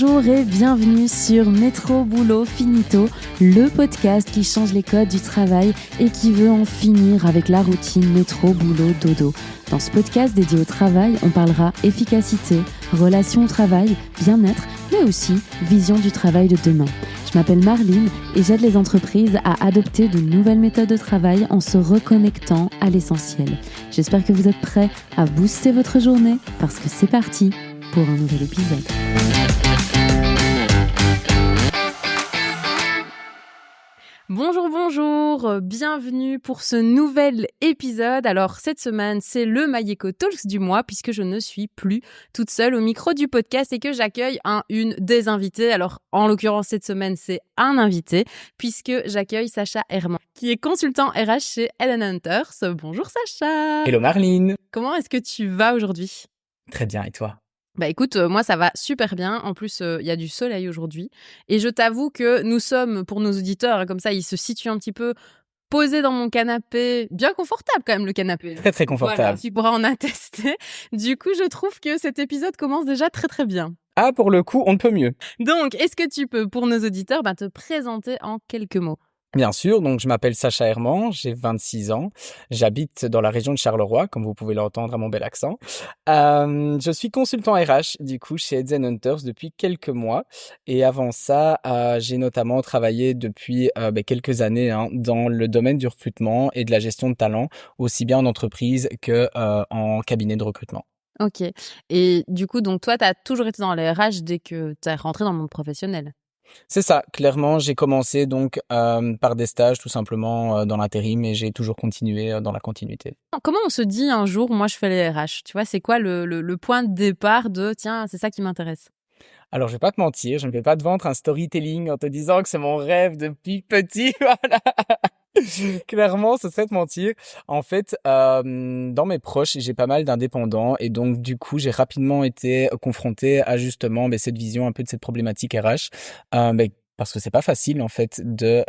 Bonjour et bienvenue sur Métro Boulot Finito, le podcast qui change les codes du travail et qui veut en finir avec la routine métro boulot dodo. Dans ce podcast dédié au travail, on parlera efficacité, relations au travail, bien-être, mais aussi vision du travail de demain. Je m'appelle Marline et j'aide les entreprises à adopter de nouvelles méthodes de travail en se reconnectant à l'essentiel. J'espère que vous êtes prêts à booster votre journée parce que c'est parti pour un nouvel épisode. Bonjour, bienvenue pour ce nouvel épisode. Alors cette semaine, c'est le Mayeko Talks du mois puisque je ne suis plus toute seule au micro du podcast et que j'accueille une des invités. Alors en l'occurrence cette semaine, c'est un invité puisque j'accueille Sacha Herman qui est consultant RH chez Headhunters. Bonjour Sacha. Hello Marline. Comment est-ce que tu vas aujourd'hui ? Très bien, et toi ? Bah écoute, moi ça va super bien. En plus, il y a du soleil aujourd'hui. Et je t'avoue que nous sommes, pour nos auditeurs, comme ça, ils se situent un petit peu posés dans mon canapé. Bien confortable quand même, le canapé. Très très confortable. Voilà, tu pourras en attester. Du coup, je trouve que cet épisode commence déjà très très bien. Ah, pour le coup, on ne peut mieux. Donc, est-ce que tu peux, pour nos auditeurs, te présenter en quelques mots ? Bien sûr, donc je m'appelle Sacha Herman, j'ai 26 ans, j'habite dans la région de Charleroi, comme vous pouvez l'entendre à mon bel accent. Je suis consultant RH, du coup, chez Headhunters depuis quelques mois. Et avant ça, j'ai notamment travaillé depuis quelques années dans le domaine du recrutement et de la gestion de talent, aussi bien en entreprise que en cabinet de recrutement. Ok. Et du coup, donc toi, tu as toujours été dans les RH dès que tu es rentré dans le monde professionnel ? C'est ça, clairement, j'ai commencé donc par des stages tout simplement dans l'intérim et j'ai toujours continué dans la continuité. Comment on se dit un jour, moi je fais les RH ? Tu vois, c'est quoi le point de départ de tiens, c'est ça qui m'intéresse ? Alors, je vais pas te mentir, je ne vais pas te vendre un storytelling en te disant que c'est mon rêve depuis petit, voilà. Clairement, ce serait te mentir. En fait, dans mes proches, j'ai pas mal d'indépendants et donc du coup, j'ai rapidement été confronté à justement cette vision un peu de cette problématique RH. Parce que c'est pas facile en fait de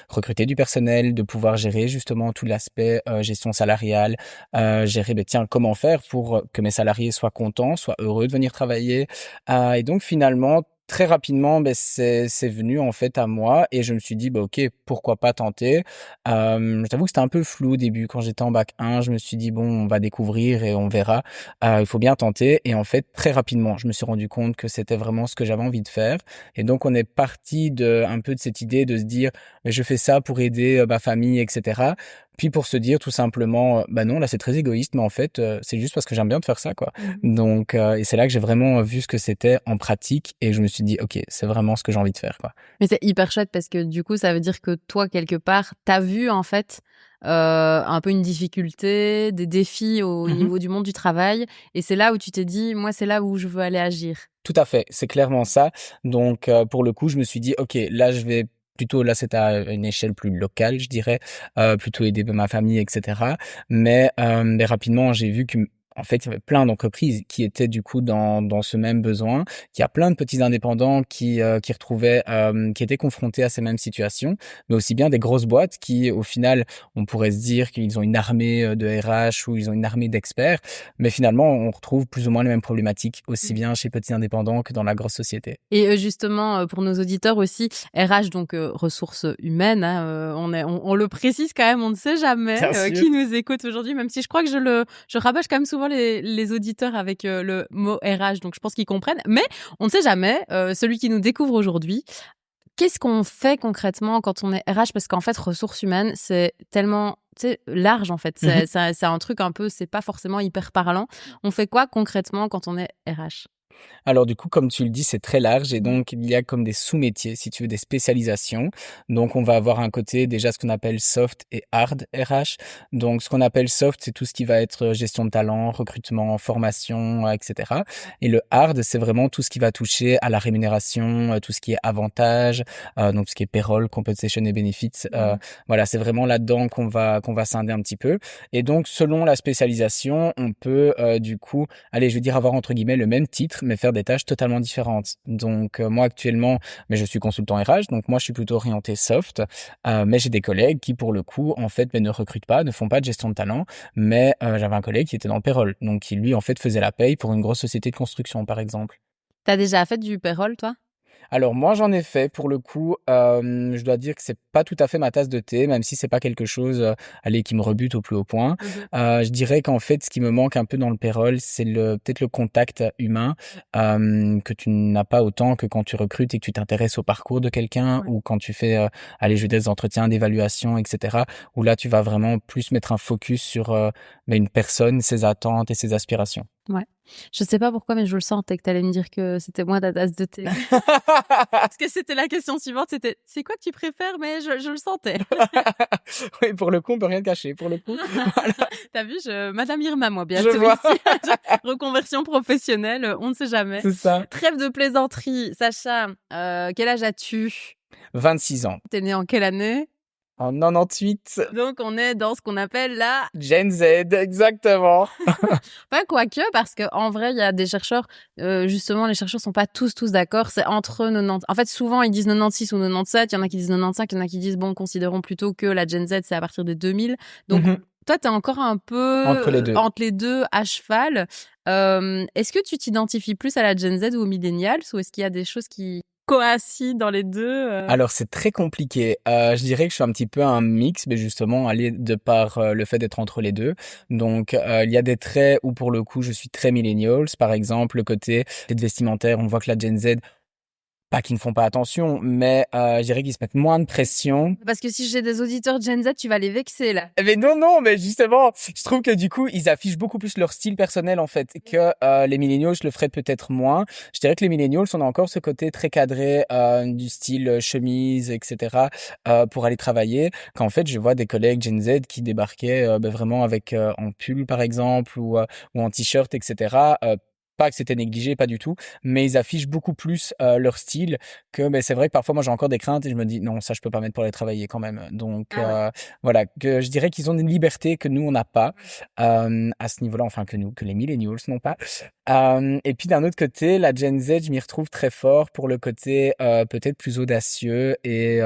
recruter du personnel, de pouvoir gérer justement tout l'aspect gestion salariale, gérer comment faire pour que mes salariés soient contents, soient heureux de venir travailler. Et donc finalement très rapidement, c'est venu en fait à moi et je me suis dit ok, pourquoi pas tenter. Je t'avoue que c'était un peu flou au début quand j'étais en bac 1. Je me suis dit on va découvrir et on verra. Il faut bien tenter et en fait très rapidement, je me suis rendu compte que c'était vraiment ce que j'avais envie de faire et donc on est parti un peu de cette idée de se dire mais je fais ça pour aider ma famille, etc. Puis pour se dire tout simplement, non, là c'est très égoïste, mais en fait c'est juste parce que j'aime bien de faire ça, quoi. Donc et c'est là que j'ai vraiment vu ce que c'était en pratique et je me suis dit ok, c'est vraiment ce que j'ai envie de faire, quoi. Mais c'est hyper chouette parce que du coup, ça veut dire que toi, quelque part, t'as vu en fait un peu une difficulté, des défis au niveau du monde du travail, et c'est là où tu t'es dit, moi, c'est là où je veux aller agir. Tout à fait, c'est clairement ça. Donc pour le coup, je me suis dit ok, là je vais plutôt, là c'est à une échelle plus locale, je dirais, plutôt aider ma famille, etc. Mais rapidement, j'ai vu que en fait, il y avait plein d'entreprises qui étaient du coup dans ce même besoin, qu'il y a plein de petits indépendants qui retrouvaient, qui étaient confrontés à ces mêmes situations, mais aussi bien des grosses boîtes qui, au final, on pourrait se dire qu'ils ont une armée de RH ou ils ont une armée d'experts, mais finalement, on retrouve plus ou moins les mêmes problématiques, aussi bien chez petits indépendants que dans la grosse société. Et justement, pour nos auditeurs aussi, RH, donc ressources humaines, on le précise quand même, on ne sait jamais qui nous écoute aujourd'hui, même si je crois que je rabâche quand même souvent les auditeurs avec le mot RH, donc je pense qu'ils comprennent. Mais on ne sait jamais, celui qui nous découvre aujourd'hui, qu'est-ce qu'on fait concrètement quand on est RH ? Parce qu'en fait, ressources humaines, c'est tellement large en fait. C'est un truc un peu, c'est pas forcément hyper parlant. On fait quoi concrètement quand on est RH ? Alors du coup, comme tu le dis, c'est très large et donc il y a comme des sous-métiers, si tu veux, des spécialisations. Donc on va avoir un côté déjà ce qu'on appelle soft et hard RH. Donc ce qu'on appelle soft, c'est tout ce qui va être gestion de talent, recrutement, formation, etc. Et le hard, c'est vraiment tout ce qui va toucher à la rémunération, tout ce qui est avantages, donc tout ce qui est payroll, compensation et benefits. Voilà, c'est vraiment là-dedans qu'on va scinder un petit peu. Et donc selon la spécialisation, on peut du coup, allez, je veux dire avoir entre guillemets le même titre, mais faire des tâches totalement différentes. Donc moi actuellement, je suis consultant RH, donc moi je suis plutôt orienté soft, mais j'ai des collègues qui pour le coup en fait ne recrutent pas, ne font pas de gestion de talent, mais j'avais un collègue qui était dans le payroll, donc qui lui en fait faisait la paye pour une grosse société de construction par exemple. T'as déjà fait du payroll, toi? Alors moi j'en ai fait pour le coup, je dois dire que c'est pas tout à fait ma tasse de thé, même si c'est pas quelque chose, allez qui me rebute au plus haut point. Je dirais qu'en fait ce qui me manque un peu dans le payroll, c'est peut-être le contact humain, que tu n'as pas autant que quand tu recrutes et que tu t'intéresses au parcours de quelqu'un ou quand tu fais, allez je veux dire des entretiens d'évaluation et cetera, où là tu vas vraiment plus mettre un focus sur, une personne, ses attentes et ses aspirations. Ouais. Je sais pas pourquoi, mais je le sentais que t'allais me dire que c'était moi ta tasse de thé. Parce que c'était la question suivante, c'était c'est quoi que tu préfères, mais je le sentais. Oui, pour le coup, on peut rien cacher. Pour le coup, voilà. T'as vu, Madame Irma, moi, bientôt Je vois. ici. Reconversion professionnelle, on ne sait jamais. C'est ça. Trêve de plaisanterie. Sacha, quel âge as-tu? 26 ans. T'es né en quelle année? En 98. Donc, on est dans ce qu'on appelle la... Gen Z, exactement. Pas quoique, parce qu'en vrai, il y a des chercheurs, justement, les chercheurs sont pas tous d'accord. C'est entre 90... En fait, souvent, ils disent 96 ou 97. Il y en a qui disent 95, il y en a qui disent, bon, considérons plutôt que la Gen Z, c'est à partir des 2000. Donc, toi, t'es encore un peu entre les deux à cheval. Est-ce que tu t'identifies plus à la Gen Z ou aux millennials, ou est-ce qu'il y a des choses qui coïncident dans les deux? Alors, c'est très compliqué. Je dirais que je suis un petit peu un mix, mais justement, de par le fait d'être entre les deux. Donc, il y a des traits où, pour le coup, je suis très millennials. Par exemple, le côté vestimentaire, on voit que la Gen Z, pas qu'ils ne font pas attention, mais je dirais qu'ils se mettent moins de pression. Parce que si j'ai des auditeurs Gen Z, tu vas les vexer, là. Mais non, mais justement, je trouve que du coup, ils affichent beaucoup plus leur style personnel, en fait, que les millennials le feraient peut-être moins. Je dirais que les millennials, on a encore ce côté très cadré du style chemise, etc., pour aller travailler. Quand en fait, je vois des collègues Gen Z qui débarquaient vraiment avec en pull, par exemple, ou en t-shirt, etc., pas que c'était négligé, pas du tout, mais ils affichent beaucoup plus leur style que c'est vrai que parfois moi j'ai encore des craintes et je me dis non, ça je peux pas mettre pour aller travailler quand même. Donc voilà, que je dirais qu'ils ont une liberté que nous on n'a pas à ce niveau-là, enfin que les millennials n'ont pas. Et puis d'un autre côté, la Gen Z, je m'y retrouve très fort pour le côté peut-être plus audacieux et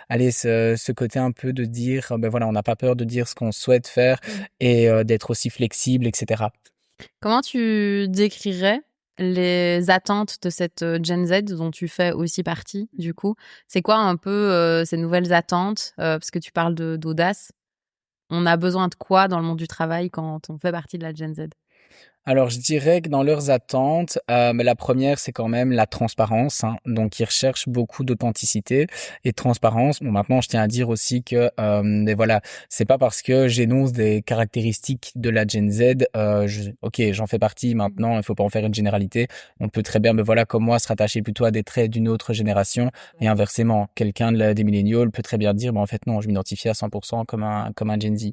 allez ce côté un peu de dire voilà, on n'a pas peur de dire ce qu'on souhaite faire et d'être aussi flexible, etc. Comment tu décrirais les attentes de cette Gen Z dont tu fais aussi partie, du coup? C'est quoi un peu ces nouvelles attentes? Parce que tu parles d'audace. On a besoin de quoi dans le monde du travail quand on fait partie de la Gen Z? Alors, je dirais que dans leurs attentes, mais la première, c'est quand même la transparence, hein. Donc, ils recherchent beaucoup d'authenticité et de transparence. Bon, maintenant, je tiens à dire aussi que, mais voilà, c'est pas parce que j'énonce des caractéristiques de la Gen Z, ok, j'en fais partie maintenant. Il faut pas en faire une généralité. On peut très bien, mais voilà, comme moi, se rattacher plutôt à des traits d'une autre génération et inversement, quelqu'un des millennials peut très bien dire, en fait, non, je m'identifie à 100% comme un Gen Z.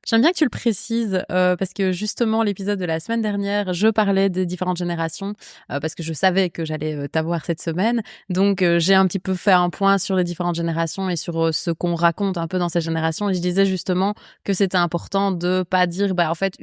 J'aime bien que tu le précises parce que justement l'épisode de la semaine dernière, je parlais des différentes générations parce que je savais que j'allais t'avoir cette semaine. Donc j'ai un petit peu fait un point sur les différentes générations et sur ce qu'on raconte un peu dans ces générations. Et je disais justement que c'était important de pas dire en fait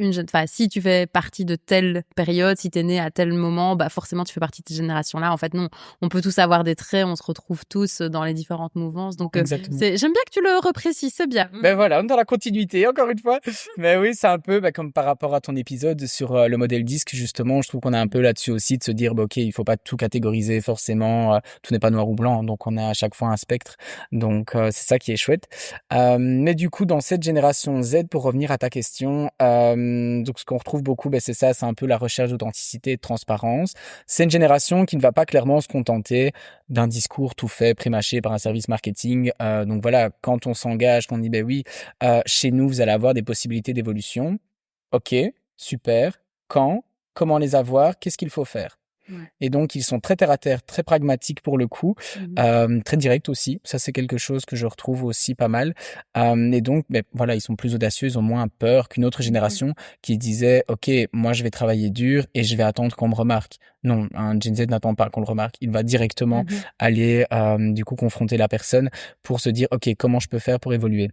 si tu fais partie de telle période, si t'es né à tel moment, forcément tu fais partie de cette génération-là. En fait non, on peut tous avoir des traits, on se retrouve tous dans les différentes mouvances. Donc j'aime bien que tu le reprécises, c'est bien. Ben voilà, on est dans la continuité encore une fois. Mais oui, c'est un peu comme par rapport à ton épisode sur le modèle disque, justement, je trouve qu'on est un peu là-dessus aussi, de se dire ok, il faut pas tout catégoriser forcément, tout n'est pas noir ou blanc, donc on a à chaque fois un spectre. Donc c'est ça qui est chouette. Mais du coup, dans cette génération Z, pour revenir à ta question, donc ce qu'on retrouve beaucoup, c'est ça, c'est un peu la recherche d'authenticité et de transparence. C'est une génération qui ne va pas clairement se contenter d'un discours tout fait, prémâché par un service marketing. Donc voilà, quand on s'engage, qu'on dit oui, chez nous, vous allez avoir des possibilités d'évolution. Ok, super. Quand? Comment les avoir? Qu'est-ce qu'il faut faire? Ouais. Et donc, ils sont très terre à terre, très pragmatiques pour le coup, très directs aussi. Ça, c'est quelque chose que je retrouve aussi pas mal. Et donc, voilà, ils sont plus audacieux, ils ont moins peur qu'une autre génération qui disait, ok, moi, je vais travailler dur et je vais attendre qu'on me remarque. Non, un Gen Z n'attend pas qu'on le remarque. Il va directement aller, du coup, confronter la personne pour se dire, ok, comment je peux faire pour évoluer?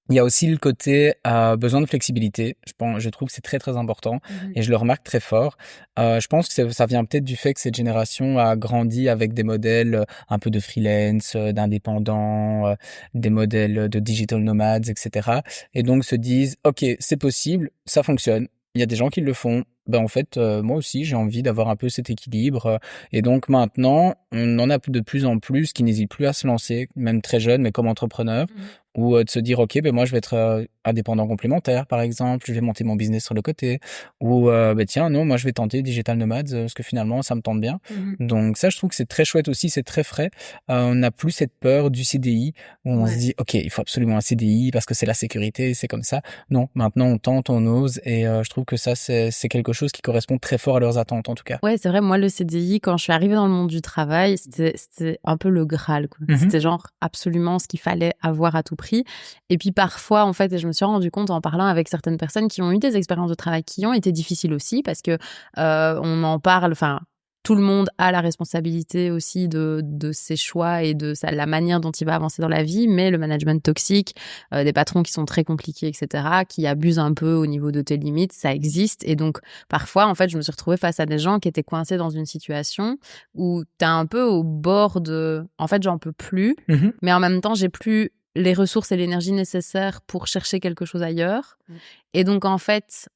Il y a aussi le côté besoin de flexibilité. Je trouve que c'est très très important et je le remarque très fort. Je pense que ça vient peut-être du fait que cette génération a grandi avec des modèles un peu de freelance, d'indépendants, des modèles de digital nomades, etc. Et donc se disent ok, c'est possible, ça fonctionne. Il y a des gens qui le font. ben en fait, moi aussi, j'ai envie d'avoir un peu cet équilibre. Et donc maintenant, on en a de plus en plus qui n'hésitent plus à se lancer, même très jeunes, mais comme entrepreneurs, ou de se dire, ok, ben moi je vais être indépendant complémentaire, par exemple, je vais monter mon business sur le côté, ou ben tiens, non, moi je vais tenter digital nomades, parce que finalement ça me tente bien. Donc ça, je trouve que c'est très chouette aussi, c'est très frais. On n'a plus cette peur du CDI où on se dit, ok, il faut absolument un CDI parce que c'est la sécurité, c'est comme ça. Non, maintenant on tente, on ose, et je trouve que ça c'est quelque chose qui correspond très fort à leurs attentes en tout cas. Ouais, c'est vrai, moi le CDI, quand je suis arrivée dans le monde du travail, c'était un peu le Graal, quoi. C'était genre absolument ce qu'il fallait avoir à tout prix. Et puis parfois, en fait, et je me suis rendu compte en parlant avec certaines personnes qui ont eu des expériences de travail qui ont été difficiles aussi, parce que on en parle, enfin, tout le monde a la responsabilité aussi de ses choix et de la manière dont il va avancer dans la vie, mais le management toxique, des patrons qui sont très compliqués, etc., qui abusent un peu au niveau de tes limites, ça existe. Et donc, parfois, en fait, je me suis retrouvée face à des gens qui étaient coincés dans une situation où t'es un peu au bord de... En fait, j'en peux plus, mais en même temps, j'ai plus les ressources et l'énergie nécessaires pour chercher quelque chose ailleurs. Et donc, en fait,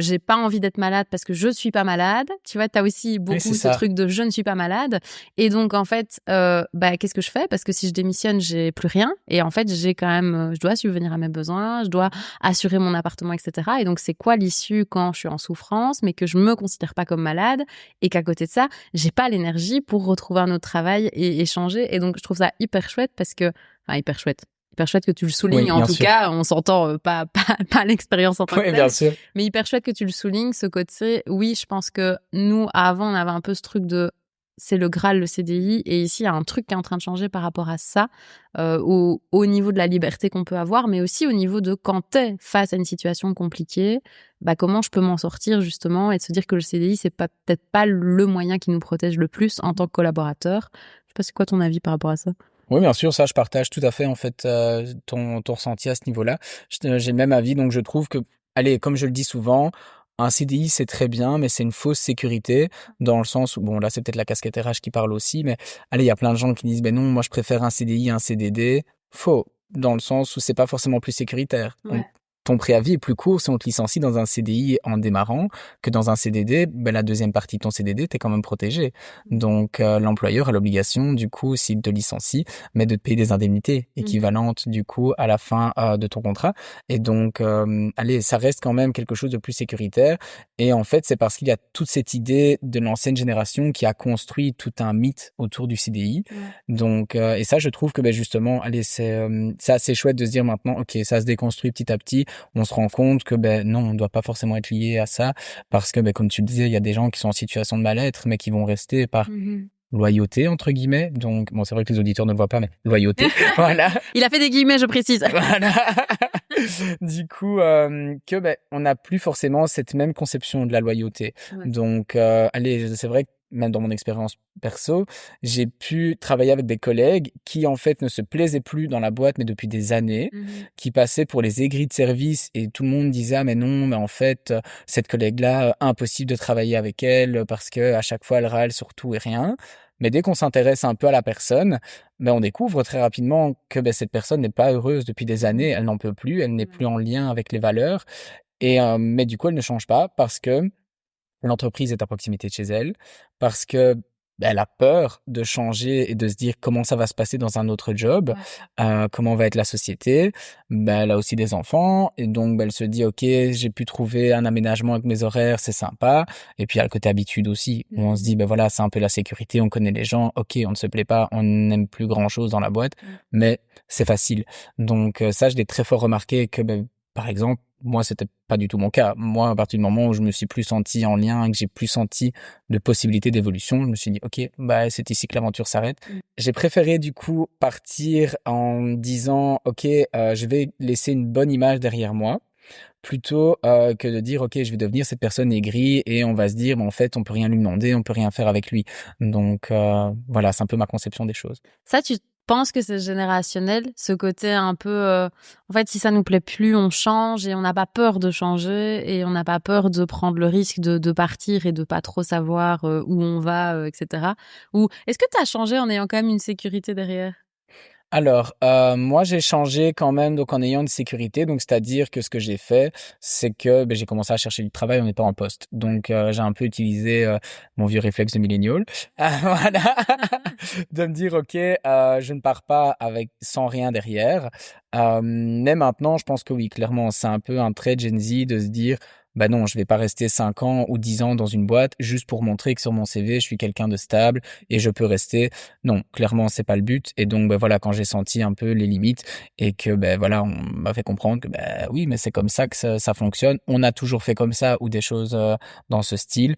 j'ai pas envie d'être malade parce que je suis pas malade. Tu vois, t'as aussi beaucoup ce truc de je ne suis pas malade. Et donc, en fait, qu'est-ce que je fais? Parce que si je démissionne, j'ai plus rien. Et en fait, j'ai quand même, je dois subvenir à mes besoins, je dois assurer mon appartement, etc. Et donc, c'est quoi l'issue quand je suis en souffrance, mais que je me considère pas comme malade et qu'à côté de ça, j'ai pas l'énergie pour retrouver un autre travail et échanger. Et donc, je trouve ça hyper chouette parce que, enfin, hyper chouette que tu le soulignes. Oui, en tout sûr. cas, on s'entend pas l'expérience en tant que telle. Bien sûr. Mais hyper chouette que tu le soulignes, ce côté. Oui, je pense que nous, avant, on avait un peu ce truc de c'est le Graal, le CDI. Et ici, il y a un truc qui est en train de changer par rapport à ça, au niveau de la liberté qu'on peut avoir, mais aussi au niveau de quand t'es face à une situation compliquée, comment je peux m'en sortir, justement, et de se dire que le CDI, c'est peut-être pas le moyen qui nous protège le plus en tant que collaborateur. Je sais pas, c'est quoi ton avis par rapport à ça? Oui, bien sûr, ça je partage tout à fait en fait ton ressenti à ce niveau-là. J'ai le même avis, donc je trouve que, allez, comme je le dis souvent, un CDI c'est très bien, mais c'est une fausse sécurité dans le sens où, bon là c'est peut-être la casquette RH qui parle aussi, mais allez, il y a plein de gens qui disent, ben non, moi je préfère un CDI à un CDD. Faux, dans le sens où c'est pas forcément plus sécuritaire. Ton préavis est plus court si on te licencie dans un CDI en démarrant que dans un CDD. La deuxième partie de ton CDD, t'es quand même protégé. Donc, l'employeur a l'obligation, du coup, s'il te licencie, mais de te payer des indemnités équivalentes, du coup, à la fin de ton contrat. Et donc, allez, ça reste quand même quelque chose de plus sécuritaire. Et en fait, c'est parce qu'il y a toute cette idée de l'ancienne génération qui a construit tout un mythe autour du CDI. Donc, et ça, je trouve que, justement, allez, c'est assez chouette de se dire maintenant, ok, ça se déconstruit petit à petit. On se rend compte que non, on ne doit pas forcément être lié à ça parce que comme tu le disais, il y a des gens qui sont en situation de mal-être mais qui vont rester par loyauté entre guillemets. Donc bon, c'est vrai que les auditeurs ne le voient pas, mais loyauté. Voilà. Il a fait des guillemets, je précise. Voilà. Du coup que on n'a plus forcément cette même conception de la loyauté. Donc allez, c'est vrai que même dans mon expérience perso, j'ai pu travailler avec des collègues qui en fait ne se plaisaient plus dans la boîte mais depuis des années, qui passaient pour les aigris de service et tout le monde disait ah mais non, mais en fait cette collègue-là, impossible de travailler avec elle parce que à chaque fois elle râle sur tout et rien. Mais dès qu'on s'intéresse un peu à la personne, on découvre très rapidement que cette personne n'est pas heureuse depuis des années, elle n'en peut plus, elle n'est plus en lien avec les valeurs et mais du coup elle ne change pas parce que l'entreprise est à proximité de chez elle, parce que elle a peur de changer et de se dire comment ça va se passer dans un autre job, comment va être la société. Elle a aussi des enfants et donc elle se dit ok, j'ai pu trouver un aménagement avec mes horaires, c'est sympa. Et puis il y a le côté habitude aussi, où on se dit voilà, c'est un peu la sécurité, on connaît les gens, ok, on ne se plaît pas, on n'aime plus grand chose dans la boîte, mais c'est facile. Donc ça, je l'ai très fort remarqué que par exemple, moi, c'était pas du tout mon cas. Moi, à partir du moment où je me suis plus senti en lien, que j'ai plus senti de possibilité d'évolution, je me suis dit, ok, c'est ici que l'aventure s'arrête. J'ai préféré, du coup, partir en disant, ok, je vais laisser une bonne image derrière moi, plutôt que de dire, ok, je vais devenir cette personne aigrie et on va se dire, en fait, on peut rien lui demander, on peut rien faire avec lui. Donc, voilà, c'est un peu ma conception des choses. Ça, tu penses que c'est générationnel, ce côté un peu en fait si ça nous plaît plus on change et on n'a pas peur de changer et on n'a pas peur de prendre le risque de partir et de pas trop savoir où on va, etc. Ou est-ce que tu as changé en ayant quand même une sécurité derrière? Alors, moi, j'ai changé quand même, donc en ayant une sécurité. Donc, c'est-à-dire que ce que j'ai fait, c'est que j'ai commencé à chercher du travail en étant en poste. Donc, j'ai un peu utilisé mon vieux réflexe de millénial, voilà, de me dire, ok, je ne pars pas avec sans rien derrière. Mais maintenant, je pense que oui, clairement, c'est un peu un trait Gen Z de se dire, bah non, je vais pas rester 5 ans ou 10 ans dans une boîte juste pour montrer que sur mon CV, je suis quelqu'un de stable et je peux rester. Non, clairement, c'est pas le but. Et donc, ben voilà, quand j'ai senti un peu les limites et que, ben voilà, on m'a fait comprendre que, ben oui, mais c'est comme ça que ça fonctionne. On a toujours fait comme ça ou des choses dans ce style.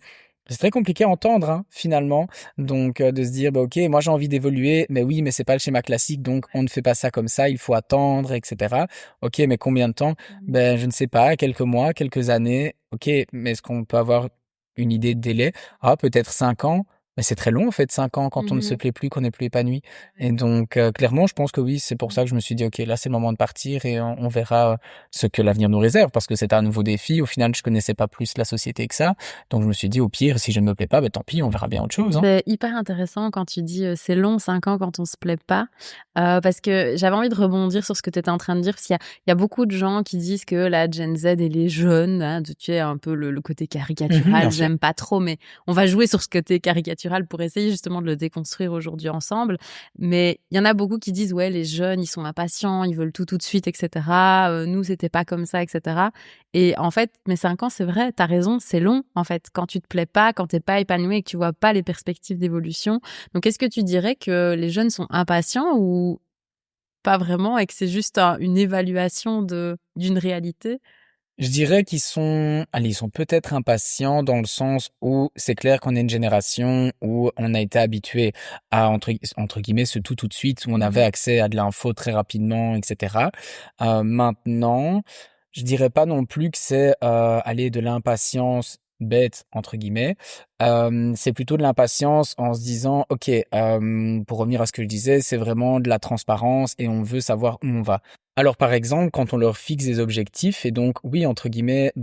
C'est très compliqué à entendre, hein, finalement. Donc, de se dire, bah, ok, moi j'ai envie d'évoluer, mais oui, mais c'est pas le schéma classique, donc on ne fait pas ça comme ça, il faut attendre, etc. Ok, mais combien de temps? Ben, je ne sais pas, quelques mois, quelques années. Ok, mais est-ce qu'on peut avoir une idée de délai? Ah, peut-être 5 ans. Mais c'est très long en fait, 5 ans quand on ne se Mhm. plaît plus, qu'on n'est plus épanoui. Et donc clairement, je pense que oui, c'est pour ça que je me suis dit ok, là c'est le moment de partir et on verra ce que l'avenir nous réserve parce que c'est un nouveau défi. Au final, je connaissais pas plus la société que ça, donc je me suis dit au pire, si je ne me plais pas, ben tant pis, on verra bien autre chose, hein. C'est hyper intéressant quand tu dis, c'est long 5 ans quand on se plaît pas, parce que j'avais envie de rebondir sur ce que tu étais en train de dire, parce qu'il y a beaucoup de gens qui disent que la Gen Z et les jeunes, hein, tu sais, un peu le côté Bien caricatural, sûr. j'aime pas trop, mais on va jouer sur ce côté caricatural pour essayer justement de le déconstruire aujourd'hui ensemble. Mais il y en a beaucoup qui disent: «Ouais, les jeunes, ils sont impatients, ils veulent tout de suite et cetera, nous, c'était pas comme ça et cetera». Et en fait, mes 5 ans, c'est vrai, tu as raison, c'est long, en fait, quand tu te plais pas, quand tu pas épanoui et que tu vois pas les perspectives d'évolution. Donc, est-ce que tu dirais que les jeunes sont impatients ou pas vraiment et que c'est juste une évaluation d'une réalité? Je dirais qu'ils sont, allez, ils sont peut-être impatients dans le sens où c'est clair qu'on est une génération où on a été habitué à entre guillemets ce tout de suite où on avait Mmh. accès à de l'info très rapidement, etc. Maintenant, je dirais pas non plus que c'est aller de l'impatience bête entre guillemets. C'est plutôt de l'impatience en se disant ok, pour revenir à ce que je disais, c'est vraiment de la transparence et on veut savoir où on va. Alors, par exemple, quand on leur fixe des objectifs et donc, oui, entre guillemets,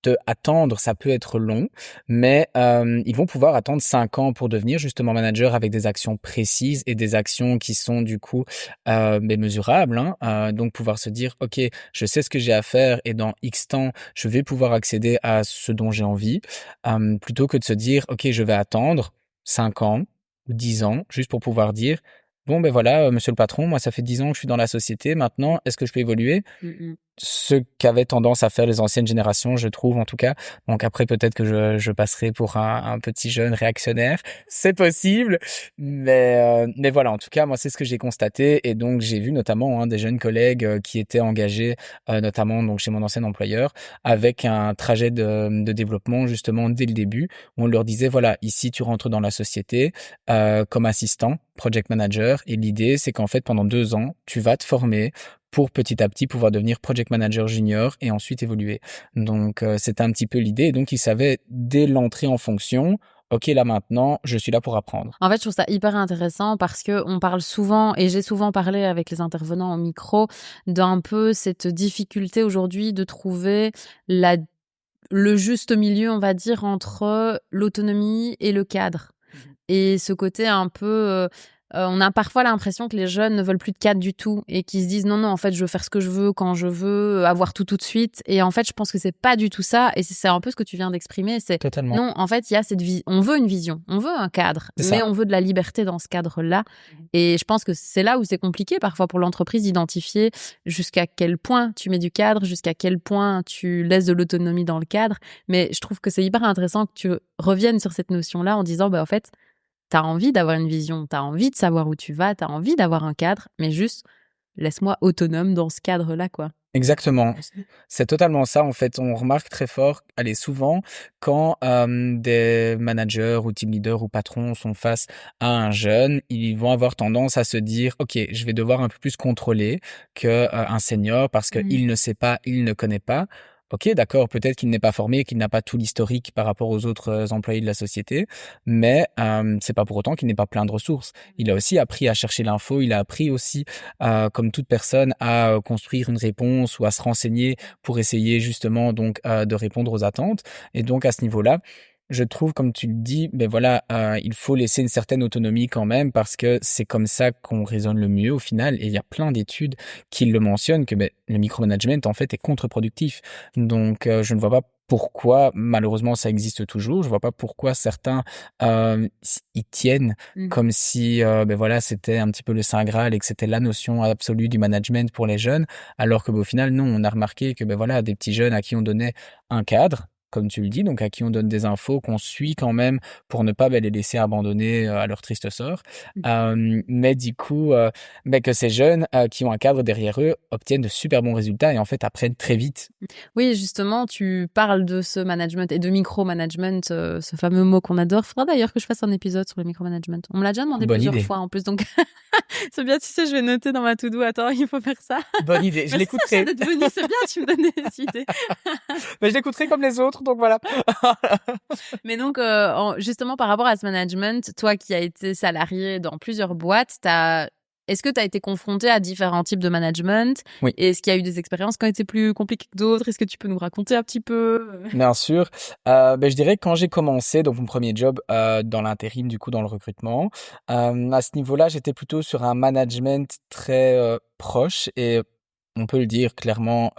de attendre, ça peut être long, mais ils vont pouvoir attendre 5 ans pour devenir justement manager avec des actions précises et des actions qui sont du coup mais mesurables, hein. Donc pouvoir se dire, ok, je sais ce que j'ai à faire et dans X temps, je vais pouvoir accéder à ce dont j'ai envie, plutôt que de se dire, ok, je vais attendre 5 ans ou 10 ans juste pour pouvoir dire, bon, ben voilà, monsieur le patron, moi, ça fait 10 ans que je suis dans la société. Maintenant, est-ce que je peux évoluer? Mmh. Ce qu'avaient tendance à faire les anciennes générations, je trouve, en tout cas. Donc après, peut-être que je passerai pour un petit jeune réactionnaire. C'est possible. Mais voilà, en tout cas, moi, c'est ce que j'ai constaté. Et donc, j'ai vu notamment des jeunes collègues qui étaient engagés, notamment donc chez mon ancien employeur, avec un trajet de développement, justement, dès le début, où on leur disait, voilà, ici, tu rentres dans la société comme assistant, project manager. Et l'idée, c'est qu'en fait, pendant 2 ans, tu vas te former pour petit à petit pouvoir devenir project manager junior et ensuite évoluer. Donc, c'était un petit peu l'idée. Et donc, ils savaient dès l'entrée en fonction, OK, là maintenant, je suis là pour apprendre. En fait, je trouve ça hyper intéressant parce que on parle souvent et j'ai souvent parlé avec les intervenants en micro d'un peu cette difficulté aujourd'hui de trouver la le juste milieu, on va dire, entre l'autonomie et le cadre. Et ce côté un peu, on a parfois l'impression que les jeunes ne veulent plus de cadre du tout et qu'ils se disent: «Non, non, en fait, je veux faire ce que je veux, quand je veux, avoir tout de suite» et en fait, je pense que c'est pas du tout ça et c'est un peu ce que tu viens d'exprimer, c'est Totalement. non, en fait, il y a cette vie on veut une vision, on veut un cadre, C'est mais ça. on veut de la liberté dans ce cadre-là et je pense que c'est là où c'est compliqué parfois pour l'entreprise d'identifier jusqu'à quel point tu mets du cadre, jusqu'à quel point tu laisses de l'autonomie dans le cadre, mais je trouve que c'est hyper intéressant que tu reviennes sur cette notion-là en disant: «Bah, en fait, t'as envie d'avoir une vision, t'as envie de savoir où tu vas, t'as envie d'avoir un cadre, mais juste laisse-moi autonome dans ce cadre-là, quoi». Exactement. C'est totalement ça. En fait, on remarque très fort, allez, souvent, quand des managers ou team leaders ou patrons sont face à un jeune, ils vont avoir tendance à se dire, OK, je vais devoir un peu plus contrôler que un senior parce Mmh. qu'il ne sait pas, il ne connaît pas. OK, d'accord, peut-être qu'il n'est pas formé, qu'il n'a pas tout l'historique par rapport aux autres employés de la société, mais c'est pas pour autant qu'il n'ait pas plein de ressources. Il a aussi appris à chercher l'info, il a appris aussi comme toute personne, à construire une réponse ou à se renseigner pour essayer justement donc de répondre aux attentes. Et donc à ce niveau-là, je trouve, comme tu le dis, ben voilà, il faut laisser une certaine autonomie quand même parce que c'est comme ça qu'on raisonne le mieux au final. Et il y a plein d'études qui le mentionnent que ben, le micromanagement en fait est contre-productif. Donc, je ne vois pas pourquoi, malheureusement, ça existe toujours. Je vois pas pourquoi certains y tiennent Mmh. comme si, ben voilà, c'était un petit peu le saint graal et que c'était la notion absolue du management pour les jeunes, alors que ben, au final, non, on a remarqué que ben voilà, des petits jeunes à qui on donnait un cadre, comme tu le dis, donc à qui on donne des infos qu'on suit quand même pour ne pas ben, les laisser abandonner à leur triste sort. Mmh. Mais du coup, ben, que ces jeunes qui ont un cadre derrière eux obtiennent de super bons résultats et en fait apprennent très vite. Oui, justement, tu parles de ce management et de micromanagement, ce fameux mot qu'on adore. Faudra d'ailleurs que je fasse un épisode sur le micromanagement. On me l'a déjà demandé Bonne plusieurs idée. fois en plus, donc c'est bien, tu sais, je vais noter dans ma to-do. Attends, il faut faire ça. Bonne idée. Je Merci Sacha l'écouterai. d'être venu, c'est bien, tu me donnes des idées. Mais je l'écouterai comme les autres, donc voilà. Mais donc, justement, par rapport à ce management, toi qui as été salarié dans plusieurs boîtes, est-ce que tu as été confronté à différents types de management? Oui. Et est-ce qu'il y a eu des expériences qui ont été plus compliquées que d'autres? Est-ce que tu peux nous raconter un petit peu? Bien sûr. Ben, je dirais que quand j'ai commencé, donc mon premier job dans l'intérim, du coup dans le recrutement, à ce niveau-là, j'étais plutôt sur un management très proche et on peut le dire clairement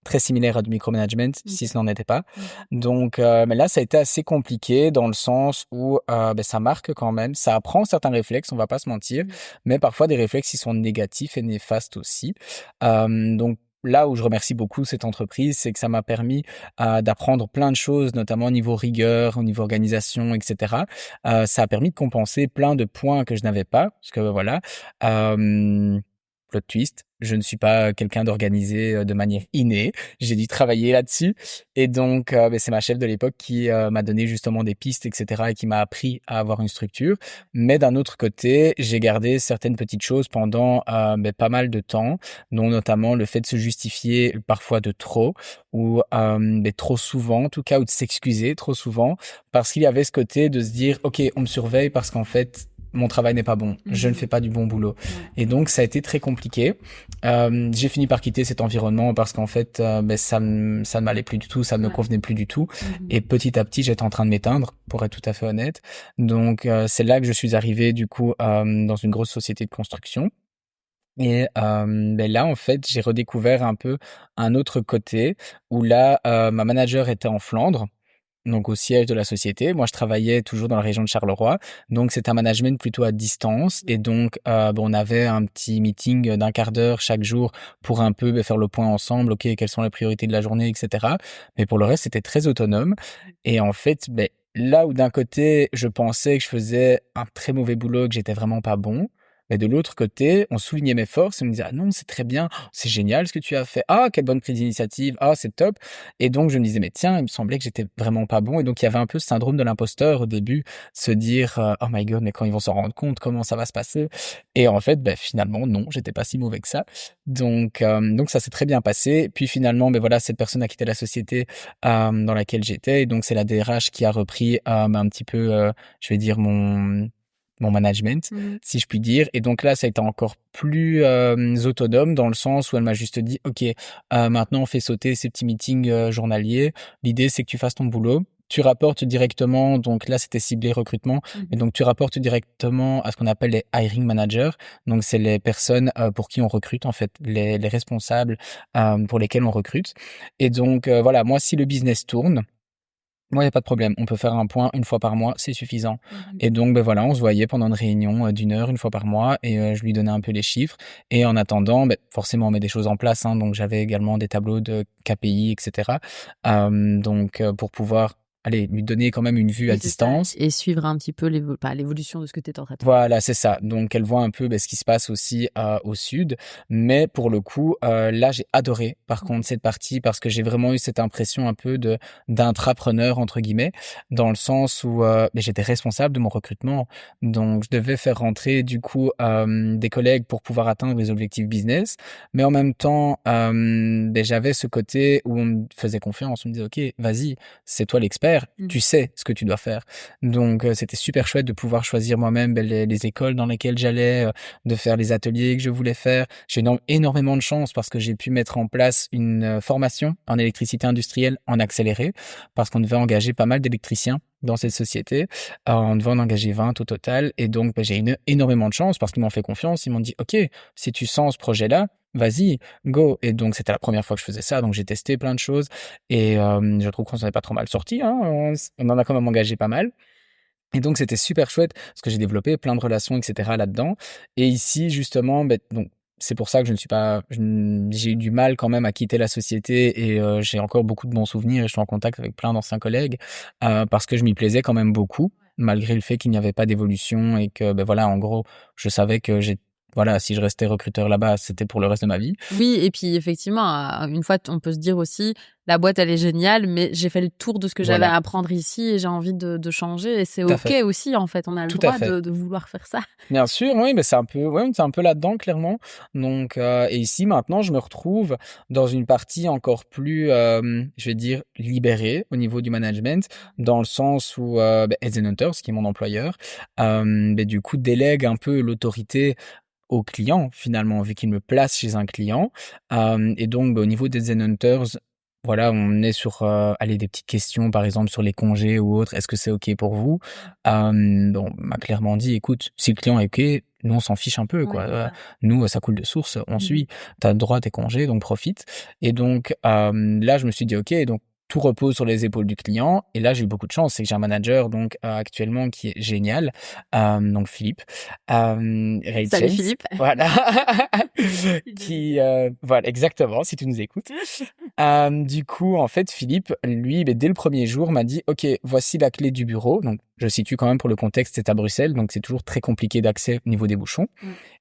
très similaire à du micromanagement, si OK. ce n'en était pas. Mmh. Donc, mais là, ça a été assez compliqué dans le sens où ben, ça marque quand même, ça apprend certains réflexes, on va pas se mentir, Mmh. mais parfois des réflexes qui sont négatifs et néfastes aussi. Donc là où je remercie beaucoup cette entreprise, c'est que ça m'a permis d'apprendre plein de choses, notamment au niveau rigueur, au niveau organisation, etc. Ça a permis de compenser plein de points que je n'avais pas, parce que voilà, plot twist, je ne suis pas quelqu'un d'organisé de manière innée. J'ai dû travailler là-dessus, et donc ben, c'est ma chef de l'époque qui m'a donné justement des pistes, etc. et qui m'a appris à avoir une structure. Mais d'un autre côté, j'ai gardé certaines petites choses pendant ben, pas mal de temps, dont notamment le fait de se justifier parfois de trop, ou ben, trop souvent en tout cas, ou de s'excuser trop souvent, parce qu'il y avait ce côté de se dire ok, on me surveille parce qu'en fait mon travail n'est pas bon, je ne fais pas du bon boulot. Ouais. Et donc ça a été très compliqué. J'ai fini par quitter cet environnement parce qu'en fait ben, ça ne m'allait plus du tout, ça ne me Ouais. convenait plus du tout. Mmh. Et petit à petit j'étais en train de m'éteindre, pour être tout à fait honnête. Donc c'est là que je suis arrivé du coup dans une grosse société de construction. Et ben là, en fait, j'ai redécouvert un peu un autre côté où là, ma manager était en Flandre, donc au siège de la société. Moi, je travaillais toujours dans la région de Charleroi, donc c'est un management plutôt à distance. Et donc, bon, on avait un petit meeting d'un quart d'heure chaque jour pour un peu ben, faire le point ensemble, ok, quelles sont les priorités de la journée, etc. Mais pour le reste, c'était très autonome. Et en fait, ben, là où d'un côté, je pensais que je faisais un très mauvais boulot, que j'étais vraiment pas bon, mais de l'autre côté, on soulignait mes forces et on me disait: «Ah non, c'est très bien, c'est génial ce que tu as fait. Ah, quelle bonne prise d'initiative. Ah, c'est top». Et donc je me disais: «Mais tiens, il me semblait que j'étais vraiment pas bon», et donc il y avait un peu ce syndrome de l'imposteur au début, se dire, «Oh my god, mais quand ils vont s'en rendre compte, comment ça va se passer?» Et en fait, bah, finalement non, j'étais pas si mauvais que ça. Donc ça s'est très bien passé. Puis finalement, beh, voilà, cette personne a quitté la société, dans laquelle j'étais, et donc c'est la DRH qui a repris, un petit peu, je vais dire mon management, Mmh. si je puis dire. Et donc là, ça a été encore plus autonome dans le sens où elle m'a juste dit, OK, maintenant on fait sauter ces petits meetings journaliers. L'idée, c'est que tu fasses ton boulot. Tu rapportes directement, donc là c'était ciblé recrutement, Mmh. et donc tu rapportes directement à ce qu'on appelle les hiring managers. Donc c'est les personnes pour qui on recrute en fait, les responsables pour lesquels on recrute. Et donc voilà, moi si le business tourne, moi, il y a pas de problème. On peut faire un point une fois par mois, c'est suffisant. Mmh. Et donc, ben voilà, on se voyait pendant une réunion d'1 heure une fois par mois, et je lui donnais un peu les chiffres. Et en attendant, ben, forcément, on met des choses en place, hein. Donc, j'avais également des tableaux de KPI, etc. Donc, pour pouvoir, allez, lui donner quand même une vue à Oui, c'est ça. distance. Et suivre un petit peu l'évolution de ce que tu es en train de faire. Voilà, c'est ça. Donc, elle voit un peu ben, ce qui se passe aussi au sud. Mais pour le coup, là, j'ai adoré, par contre, cette partie, parce que j'ai vraiment eu cette impression un peu d'intrapreneur, entre guillemets, dans le sens où ben, j'étais responsable de mon recrutement. Donc, je devais faire rentrer, du coup, des collègues pour pouvoir atteindre les objectifs business. Mais en même temps, ben, j'avais ce côté où on me faisait confiance. On me disait, OK, vas-y, c'est toi l'expert. Mmh. Tu sais ce que tu dois faire. Donc, c'était super chouette de pouvoir choisir moi-même ben, les écoles dans lesquelles j'allais, de faire les ateliers que je voulais faire. J'ai énormément de chance parce que j'ai pu mettre en place une formation en électricité industrielle en accéléré, parce qu'on devait engager pas mal d'électriciens dans cette société. On devait en engager 20 au total. Et donc, j'ai eu énormément de chance parce qu'ils m'ont fait confiance. Ils m'ont dit, OK, si tu sens ce projet-là, vas-y, go. Et donc, c'était la première fois que je faisais ça. Donc, j'ai testé plein de choses. Et je trouve qu'on s'en est pas trop mal sorti. Hein. On en a quand même engagé pas mal. Et donc, c'était super chouette parce que j'ai développé plein de relations, etc. là-dedans. Et ici, justement, donc, c'est pour ça que j'ai eu du mal quand même à quitter la société et j'ai encore beaucoup de bons souvenirs et je suis en contact avec plein d'anciens collègues parce que je m'y plaisais quand même beaucoup, malgré le fait qu'il n'y avait pas d'évolution et que, voilà, en gros, je savais que voilà, si je restais recruteur là-bas, c'était pour le reste de ma vie. Oui, et puis effectivement, une fois, on peut se dire aussi, la boîte, elle est géniale, mais j'ai fait le tour de ce que j'avais à apprendre ici et j'ai envie de changer. Et c'est OK aussi, en fait. On a le droit de vouloir faire ça. Bien sûr, oui, mais c'est un peu là-dedans, clairement. Donc, et ici, maintenant, je me retrouve dans une partie encore plus, je vais dire, libérée au niveau du management, dans le sens où Heads & Hunters, qui est mon employeur, du coup, délègue un peu l'autorité au client, finalement, vu qu'il me place chez un client. Et donc, au niveau des Hunters, voilà, on est sur des petites questions, par exemple, sur les congés ou autres. Est-ce que c'est OK pour vous? On m'a clairement dit, écoute, si le client est OK, nous, on s'en fiche un peu, quoi. Nous, ça coule de source, on suit. Tu as le droit à tes congés, donc profite. Et donc, là, je me suis dit, OK, donc, tout repose sur les épaules du client. Et là, j'ai eu beaucoup de chance. C'est que j'ai un manager, donc, actuellement, qui est génial. Donc, Philippe. Ray Salut James. Philippe. Voilà. Voilà, exactement, si tu nous écoutes. Du coup, en fait, Philippe, lui, dès le premier jour, m'a dit, OK, voici la clé du bureau. Donc, je situe quand même pour le contexte, c'est à Bruxelles. Donc, c'est toujours très compliqué d'accès au niveau des bouchons.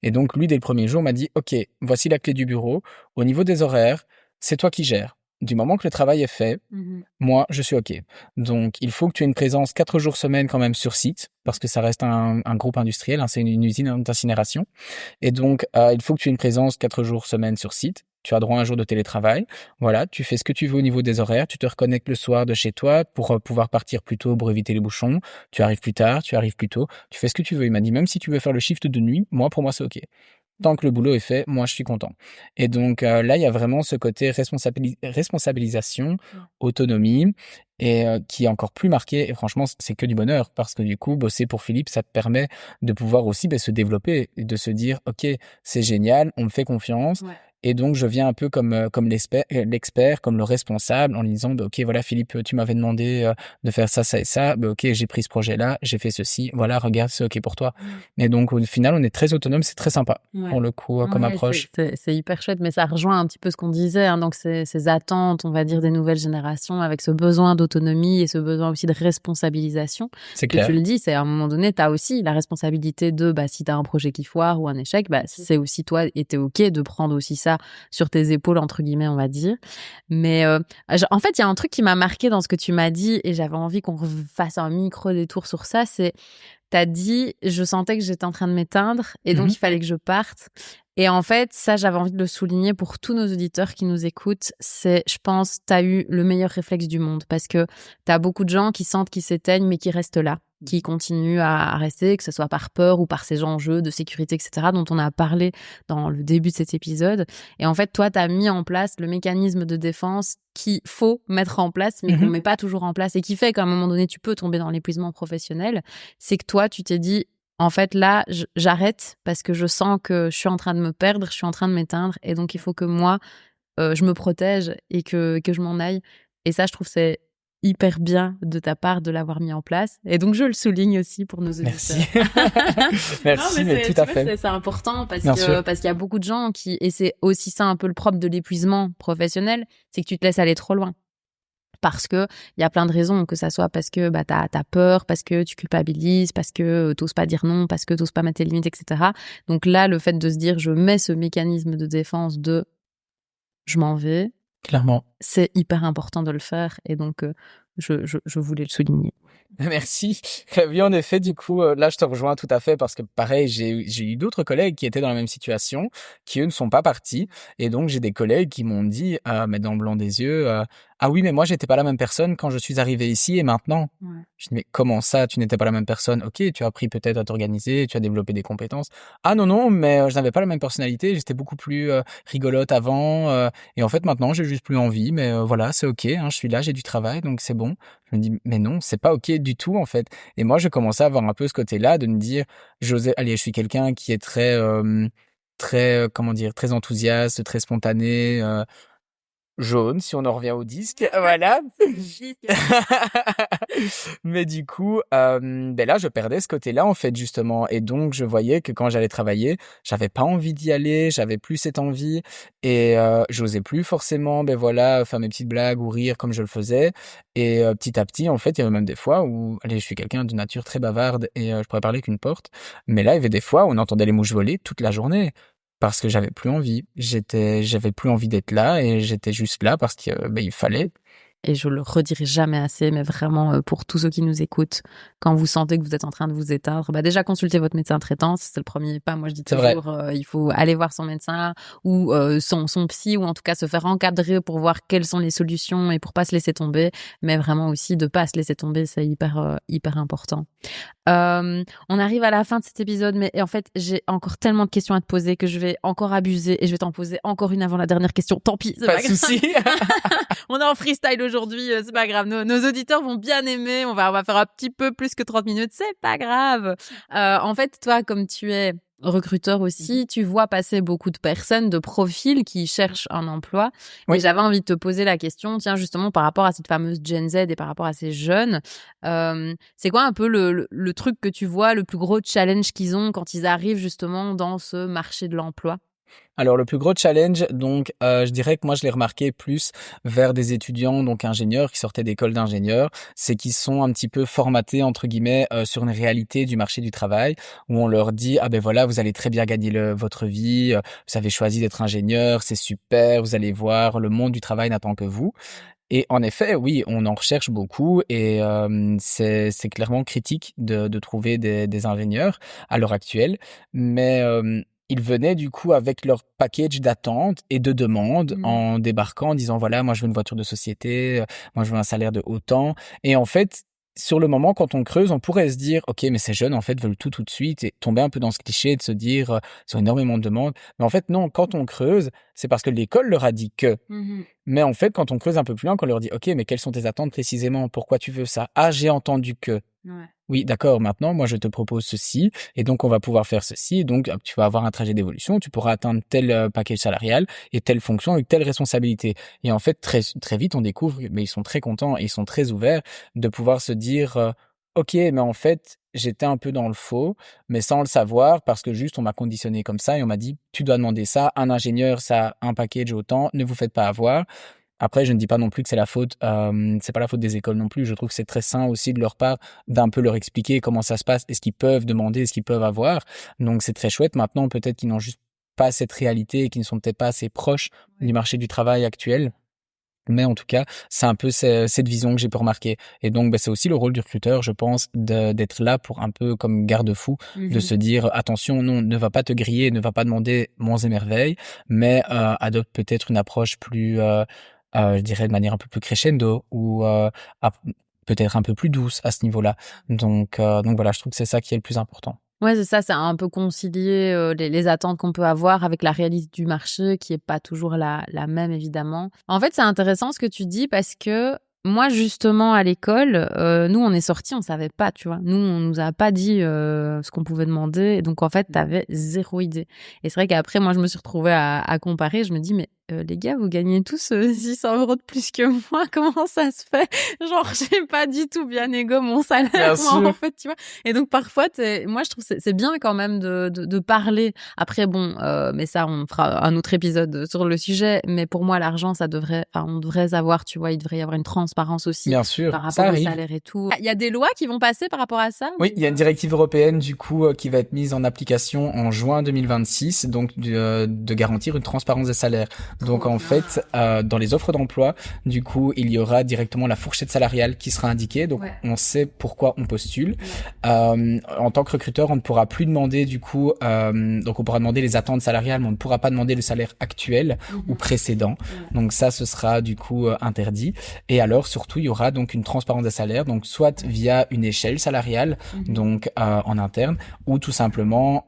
Et donc, lui, dès le premier jour, m'a dit, OK, voici la clé du bureau. Au niveau des horaires, c'est toi qui gères. Du moment que le travail est fait, moi, je suis OK. Donc, il faut que tu aies une présence 4 jours semaine quand même sur site, parce que ça reste un groupe industriel, hein, c'est une usine d'incinération. Et donc, il faut que tu aies une présence 4 jours semaine sur site. Tu as droit à un jour de télétravail. Voilà, tu fais ce que tu veux au niveau des horaires. Tu te reconnectes le soir de chez toi pour pouvoir partir plus tôt pour éviter les bouchons. Tu arrives plus tard, tu arrives plus tôt. Tu fais ce que tu veux. Il m'a dit, même si tu veux faire le shift de nuit, pour moi, c'est OK. Tant que le boulot est fait, moi, je suis content. Et donc, là, il y a vraiment ce côté responsabilisation, autonomie, et qui est encore plus marqué. Et franchement, c'est que du bonheur parce que du coup, bosser pour Philippe, ça te permet de pouvoir aussi se développer et de se dire, OK, c'est génial, on me fait confiance. Et donc, je viens un peu comme l'expert, comme le responsable, en lui disant, OK, voilà, Philippe, tu m'avais demandé de faire ça, ça et ça. OK, j'ai pris ce projet-là, j'ai fait ceci. Voilà, regarde, c'est OK pour toi. Et donc, au final, on est très autonome, c'est très sympa pour le coup, comme approche. C'est hyper chouette, mais ça rejoint un petit peu ce qu'on disait. Hein, donc, ces attentes, on va dire, des nouvelles générations avec ce besoin d'autonomie et ce besoin aussi de responsabilisation. C'est clair. Tu le dis, c'est à un moment donné, tu as aussi la responsabilité de, si tu as un projet qui foire ou un échec, c'est aussi toi et t'es OK de prendre aussi ça sur tes épaules, entre guillemets, on va dire. Mais en fait, il y a un truc qui m'a marqué dans ce que tu m'as dit et j'avais envie qu'on fasse un micro-détour sur ça, c'est t'as dit, je sentais que j'étais en train de m'éteindre et donc il fallait que je parte. Et en fait, ça, j'avais envie de le souligner pour tous nos auditeurs qui nous écoutent. C'est, je pense, t'as eu le meilleur réflexe du monde parce que t'as beaucoup de gens qui sentent qu'ils s'éteignent mais qui restent là, qui continuent à rester, que ce soit par peur ou par ces enjeux de sécurité, etc., dont on a parlé dans le début de cet épisode. Et en fait, toi, t'as mis en place le mécanisme de défense qu'il faut mettre en place, mais qu'on met pas toujours en place et qui fait qu'à un moment donné, tu peux tomber dans l'épuisement professionnel. C'est que toi, tu t'es dit, en fait, là, j'arrête parce que je sens que je suis en train de me perdre, je suis en train de m'éteindre et donc il faut que moi, je me protège et que je m'en aille. Et ça, je trouve c'est hyper bien de ta part de l'avoir mis en place. Et donc, je le souligne aussi pour nos auditeurs. Merci. Merci, non, mais tout à fait. C'est important parce qu'il y a beaucoup de gens et c'est aussi ça un peu le propre de l'épuisement professionnel, c'est que tu te laisses aller trop loin. Parce que il y a plein de raisons, que ça soit parce que t'as peur, parce que tu culpabilises, parce que t'oses pas dire non, parce que t'oses pas mettre tes limites, etc. Donc là, le fait de se dire je mets ce mécanisme de défense de je m'en vais, clairement, c'est hyper important de le faire et donc je voulais le souligner. Merci. Oui, en effet, du coup, là, je te rejoins tout à fait parce que pareil, j'ai eu d'autres collègues qui étaient dans la même situation, qui eux ne sont pas partis. Et donc, j'ai des collègues qui m'ont dit, mais dans le blanc des yeux, ah oui, mais moi, j'étais pas la même personne quand je suis arrivé ici et maintenant. Je dis, mais comment ça, tu n'étais pas la même personne? Ok, tu as appris peut-être à t'organiser, tu as développé des compétences. Ah non, mais je n'avais pas la même personnalité, j'étais beaucoup plus rigolote avant. Et en fait, maintenant, j'ai juste plus envie, mais voilà, c'est ok, hein, je suis là, j'ai du travail, donc c'est bon. Je me dis, mais non, c'est pas ok du tout, en fait. Et moi, je commençais à avoir un peu ce côté-là, de me dire, allez, je suis quelqu'un qui est comment dire, très enthousiaste, très spontané, jaune, si on en revient au disque, voilà. Mais du coup, là, je perdais ce côté-là, en fait, justement. Et donc, je voyais que quand j'allais travailler, j'avais pas envie d'y aller, j'avais plus cette envie. Et j'osais plus forcément, voilà, faire mes petites blagues ou rire comme je le faisais. Et petit à petit, en fait, il y avait même des fois où, allez, je suis quelqu'un de nature très bavarde et je pourrais parler qu'une porte. Mais là, il y avait des fois où on entendait les mouches voler toute la journée. Parce que j'avais plus envie. J'avais plus envie d'être là et j'étais juste là parce que, il fallait. Et je le redirai jamais assez, mais vraiment pour tous ceux qui nous écoutent, quand vous sentez que vous êtes en train de vous éteindre, déjà consultez votre médecin traitant, c'est le premier pas. Moi je dis toujours, il faut aller voir son médecin ou son psy, ou en tout cas se faire encadrer pour voir quelles sont les solutions et pour pas se laisser tomber, mais vraiment aussi de pas se laisser tomber, c'est hyper important. On arrive à la fin de cet épisode, mais en fait j'ai encore tellement de questions à te poser que je vais encore abuser et je vais t'en poser encore une avant la dernière question. Tant pis, c'est pas de souci. On est en freestyle aujourd'hui, c'est pas grave. Nos auditeurs vont bien aimer. On va faire un petit peu plus que 30 minutes, c'est pas grave. En fait, toi, comme tu es recruteur aussi, tu vois passer beaucoup de personnes, de profils qui cherchent un emploi. Oui. Et j'avais envie de te poser la question, tiens, justement, par rapport à cette fameuse Gen Z et par rapport à ces jeunes, c'est quoi un peu le truc que tu vois, le plus gros challenge qu'ils ont quand ils arrivent justement dans ce marché de l'emploi? Alors le plus gros challenge, donc je dirais que moi je l'ai remarqué plus vers des étudiants donc ingénieurs qui sortaient d'écoles d'ingénieurs, c'est qu'ils sont un petit peu formatés entre guillemets sur une réalité du marché du travail où on leur dit voilà, vous allez très bien gagner votre vie, vous avez choisi d'être ingénieur, c'est super, vous allez voir, le monde du travail n'attend que vous. Et en effet, oui, on en recherche beaucoup et c'est clairement critique de trouver des ingénieurs à l'heure actuelle, mais ils venaient du coup avec leur package d'attente et de demande en débarquant en disant voilà, moi je veux une voiture de société, moi je veux un salaire de autant. Et en fait, sur le moment, quand on creuse, on pourrait se dire ok, mais ces jeunes en fait veulent tout de suite et tomber un peu dans ce cliché de se dire ils ont énormément de demandes. Mais en fait non, quand on creuse, c'est parce que l'école leur a dit que. Mais en fait, quand on creuse un peu plus loin, qu'on leur dit ok, mais quelles sont tes attentes précisément? Pourquoi tu veux ça? Ah, j'ai entendu que. Ouais. Oui, d'accord, maintenant, moi, je te propose ceci, et donc, on va pouvoir faire ceci, donc, tu vas avoir un trajet d'évolution, tu pourras atteindre tel package salarial, et telle fonction, avec telle responsabilité. Et en fait, très, très vite, on découvre, mais ils sont très contents, et ils sont très ouverts de pouvoir se dire, ok, mais en fait, j'étais un peu dans le faux, mais sans le savoir, parce que juste, on m'a conditionné comme ça, et on m'a dit, tu dois demander ça, un ingénieur, ça a un package autant, ne vous faites pas avoir. Après, je ne dis pas non plus que c'est la faute, c'est pas la faute des écoles non plus. Je trouve que c'est très sain aussi de leur part d'un peu leur expliquer comment ça se passe et ce qu'ils peuvent demander, ce qu'ils peuvent avoir. Donc c'est très chouette. Maintenant, peut-être qu'ils n'ont juste pas cette réalité et qu'ils ne sont peut-être pas assez proches du marché du travail actuel. Mais en tout cas, c'est un peu cette vision que j'ai pu remarquer. Et donc, c'est aussi le rôle du recruteur, je pense, d'être là pour un peu comme garde-fou, de se dire attention, non, ne va pas te griller, ne va pas demander monts et merveilles, mais adopte peut-être une approche plus je dirais de manière un peu plus crescendo ou peut-être un peu plus douce à ce niveau-là. Donc voilà, je trouve que c'est ça qui est le plus important. Ouais, c'est ça, c'est un peu concilier les attentes qu'on peut avoir avec la réalité du marché qui est pas toujours la même, évidemment. En fait, c'est intéressant ce que tu dis parce que moi, justement, à l'école, nous, on est sortis, on savait pas, tu vois. Nous, on nous a pas dit ce qu'on pouvait demander. Et donc, en fait, t'avais zéro idée. Et c'est vrai qu'après, moi, je me suis retrouvée à comparer. Je me dis, mais les gars, vous gagnez tous 600 € de plus que moi. Comment ça se fait? Genre, j'ai pas du tout bien égo mon salaire, moi, en fait, tu vois. Et donc, parfois, moi, je trouve que c'est bien quand même de parler. Après, bon, mais ça, on fera un autre épisode sur le sujet. Mais pour moi, l'argent, on devrait savoir, tu vois, il devrait y avoir une transparence aussi. Bien sûr, par rapport au salaire et tout. Il y a des lois qui vont passer par rapport à ça? Oui, il y a une directive européenne, du coup, qui va être mise en application en juin 2026, donc de garantir une transparence des salaires. Donc en fait, dans les offres d'emploi, du coup, il y aura directement la fourchette salariale qui sera indiquée. Donc on sait pourquoi on postule. En tant que recruteur, on ne pourra plus demander du coup, donc on pourra demander les attentes salariales, mais on ne pourra pas demander le salaire actuel ou précédent. Donc ça, ce sera du coup interdit. Et alors surtout, il y aura donc une transparence des salaires, donc soit via une échelle salariale, donc en interne, ou tout simplement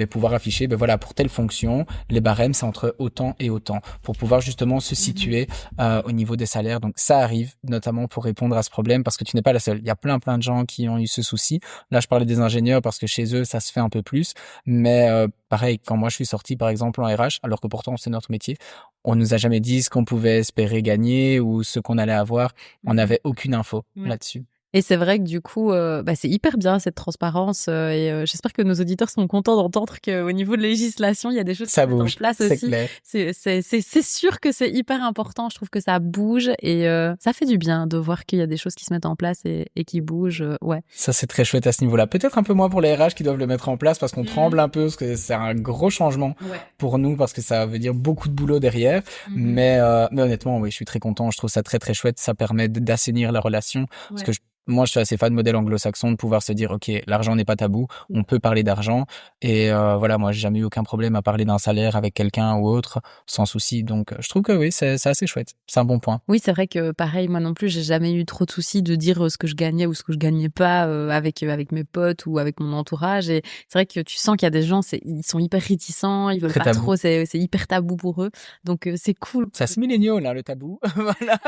pouvoir afficher, voilà, pour telle fonction, les barèmes c'est entre autant et autant, pour pouvoir justement se situer au niveau des salaires. Donc ça arrive notamment pour répondre à ce problème, parce que tu n'es pas la seule. Il y a plein de gens qui ont eu ce souci. Là, je parlais des ingénieurs parce que chez eux, ça se fait un peu plus. Mais pareil, quand moi je suis sorti par exemple en RH, alors que pourtant c'est notre métier, on nous a jamais dit ce qu'on pouvait espérer gagner ou ce qu'on allait avoir. On n'avait aucune info là-dessus. Et c'est vrai que du coup, c'est hyper bien cette transparence et j'espère que nos auditeurs sont contents d'entendre qu'au niveau de législation, il y a des choses qui se mettent en place aussi. Clair. C'est sûr que c'est hyper important. Je trouve que ça bouge et ça fait du bien de voir qu'il y a des choses qui se mettent en place et qui bougent. Ouais. Ça, c'est très chouette à ce niveau-là. Peut-être un peu moins pour les RH qui doivent le mettre en place parce qu'on tremble un peu, parce que c'est un gros changement pour nous, parce que ça veut dire beaucoup de boulot derrière. Mais honnêtement, oui, je suis très content. Je trouve ça très très chouette. Ça permet d'assainir la relation, parce que moi, je suis assez fan de modèle anglo-saxon, de pouvoir se dire, OK, l'argent n'est pas tabou, on peut parler d'argent. Et voilà, moi, j'ai jamais eu aucun problème à parler d'un salaire avec quelqu'un ou autre, sans souci. Donc, je trouve que oui, c'est assez chouette. C'est un bon point. Oui, c'est vrai que pareil, moi non plus, j'ai jamais eu trop de soucis de dire ce que je gagnais ou ce que je gagnais pas avec mes potes ou avec mon entourage. Et c'est vrai que tu sens qu'il y a des gens, ils sont hyper réticents, ils veulent très pas tabou. trop, c'est hyper tabou pour eux. Donc, c'est cool. Ça se millénial, hein, le tabou. Voilà.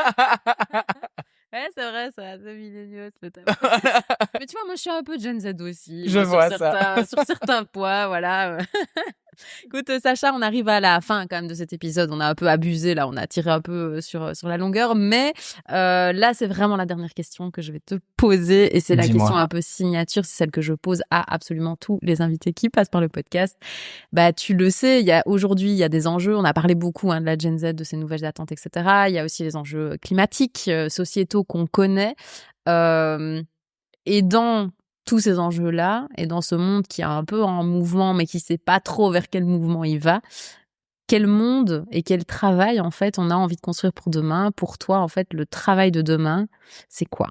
Ouais, c'est vrai, ça, c'est milléniaux, le tabou. Mais tu vois, moi, je suis un peu Gen Z aussi. Je vois ça. Sur certains points, voilà. Écoute, Sacha, on arrive à la fin quand même de cet épisode. On a un peu abusé, là, on a tiré un peu sur la longueur. Mais là, c'est vraiment la dernière question que je vais te poser. Et c'est la question un peu signature. C'est celle que je pose à absolument tous les invités qui passent par le podcast. Bah, tu le sais, aujourd'hui, il y a des enjeux. On a parlé beaucoup de la Gen Z, de ses nouvelles attentes, etc. Il y a aussi les enjeux climatiques, sociétaux qu'on connaît. Et dans tous ces enjeux-là, et dans ce monde qui est un peu en mouvement, mais qui sait pas trop vers quel mouvement il va, quel monde et quel travail, en fait, on a envie de construire pour demain? Pour toi, en fait, le travail de demain, c'est quoi?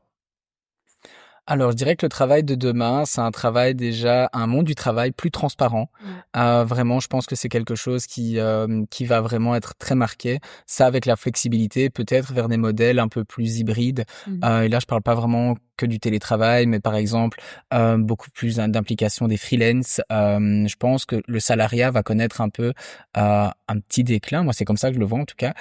Alors, je dirais que le travail de demain, c'est un monde du travail plus transparent. Vraiment, je pense que c'est quelque chose qui va vraiment être très marqué. Ça, avec la flexibilité, peut-être vers des modèles un peu plus hybrides. Et là, je parle pas vraiment que du télétravail, mais par exemple, beaucoup plus d'implication des freelances. Je pense que le salariat va connaître un peu un petit déclin. Moi, c'est comme ça que je le vois en tout cas.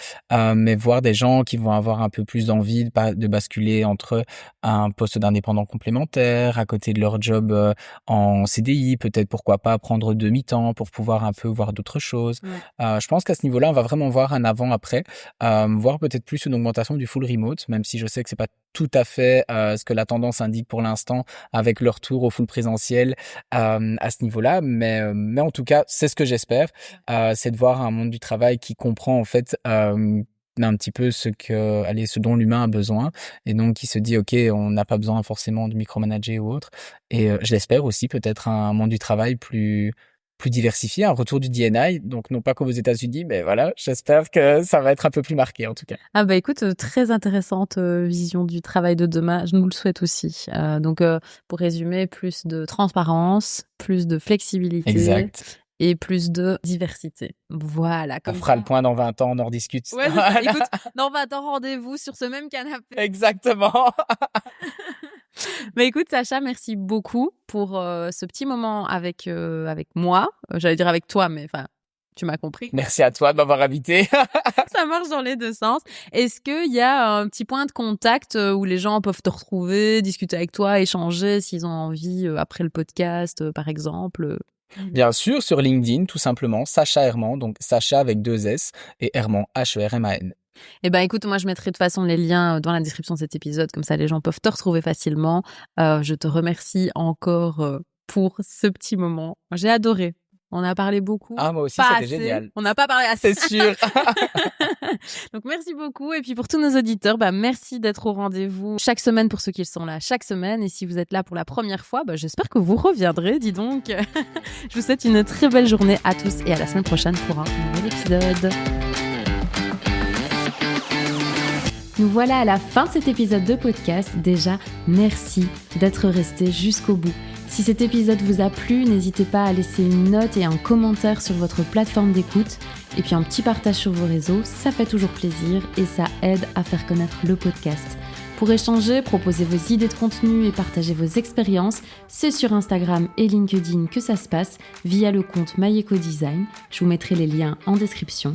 Mais voir des gens qui vont avoir un peu plus d'envie de basculer entre un poste d'indépendant complémentaire, à côté de leur job en CDI, peut-être pourquoi pas prendre demi-temps pour pouvoir un peu voir d'autres choses. Je pense qu'à ce niveau-là, on va vraiment voir un avant-après, voir peut-être plus une augmentation du full remote, même si je sais que c'est pas tout à fait ce que la tendance indique pour l'instant avec le retour au full présentiel à ce niveau-là, mais en tout cas, c'est ce que j'espère, c'est de voir un monde du travail qui comprend en fait un petit peu ce dont l'humain a besoin, et donc qui se dit ok, on n'a pas besoin forcément de micromanager ou autre, et je l'espère aussi peut-être un monde du travail plus diversifié, un retour du D&I, donc non pas comme aux États-Unis, mais voilà, j'espère que ça va être un peu plus marqué en tout cas. Ah bah écoute, très intéressante vision du travail de demain, je nous le souhaite aussi. Donc pour résumer, plus de transparence, plus de flexibilité. Exact. Et plus de diversité. Voilà. On fera le point dans 20 ans, on en rediscute. Ouais, voilà. Écoute, dans 20 ans, rendez-vous sur ce même canapé. Exactement. Mais écoute, Sacha, merci beaucoup pour ce petit moment avec moi. J'allais dire avec toi, mais enfin, tu m'as compris. Merci à toi de m'avoir invité. Ça marche dans les deux sens. Est-ce qu'il y a un petit point de contact où les gens peuvent te retrouver, discuter avec toi, échanger s'ils ont envie après le podcast, par exemple? Bien sûr, sur LinkedIn, tout simplement, Sacha Herman, donc Sacha avec 2 S et Herman, H-E-R-M-A-N. Eh ben, écoute, moi, je mettrai de toute façon les liens dans la description de cet épisode, comme ça les gens peuvent te retrouver facilement. Je te remercie encore pour ce petit moment. J'ai adoré. On a parlé beaucoup. Ah, moi aussi, pas c'était assez. génial. On n'a pas parlé assez. C'est sûr. Donc, merci beaucoup. Et puis, pour tous nos auditeurs, merci d'être au rendez-vous chaque semaine pour ceux qui sont là chaque semaine. Et si vous êtes là pour la première fois, j'espère que vous reviendrez, dis donc. Je vous souhaite une très belle journée à tous et à la semaine prochaine pour un nouvel épisode. Nous voilà à la fin de cet épisode de podcast. Déjà, merci d'être resté jusqu'au bout. Si cet épisode vous a plu, n'hésitez pas à laisser une note et un commentaire sur votre plateforme d'écoute. Et puis un petit partage sur vos réseaux, ça fait toujours plaisir et ça aide à faire connaître le podcast. Pour échanger, proposer vos idées de contenu et partager vos expériences, c'est sur Instagram et LinkedIn que ça se passe via le compte Mayeko Design. Je vous mettrai les liens en description.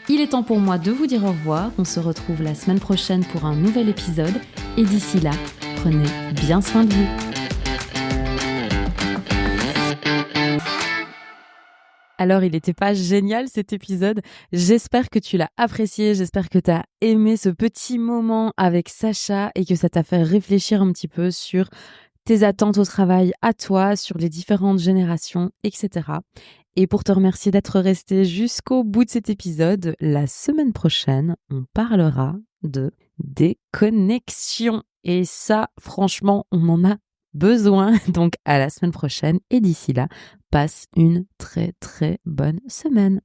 Il est temps pour moi de vous dire au revoir. On se retrouve la semaine prochaine pour un nouvel épisode. Et d'ici là, prenez bien soin de vous. Alors, il n'était pas génial cet épisode. J'espère que tu l'as apprécié. J'espère que tu as aimé ce petit moment avec Sacha et que ça t'a fait réfléchir un petit peu sur tes attentes au travail à toi, sur les différentes générations, etc. Et pour te remercier d'être resté jusqu'au bout de cet épisode, la semaine prochaine, on parlera de déconnexion. Et ça, franchement, on en a besoin. Donc à la semaine prochaine et d'ici là, passe une très très bonne semaine.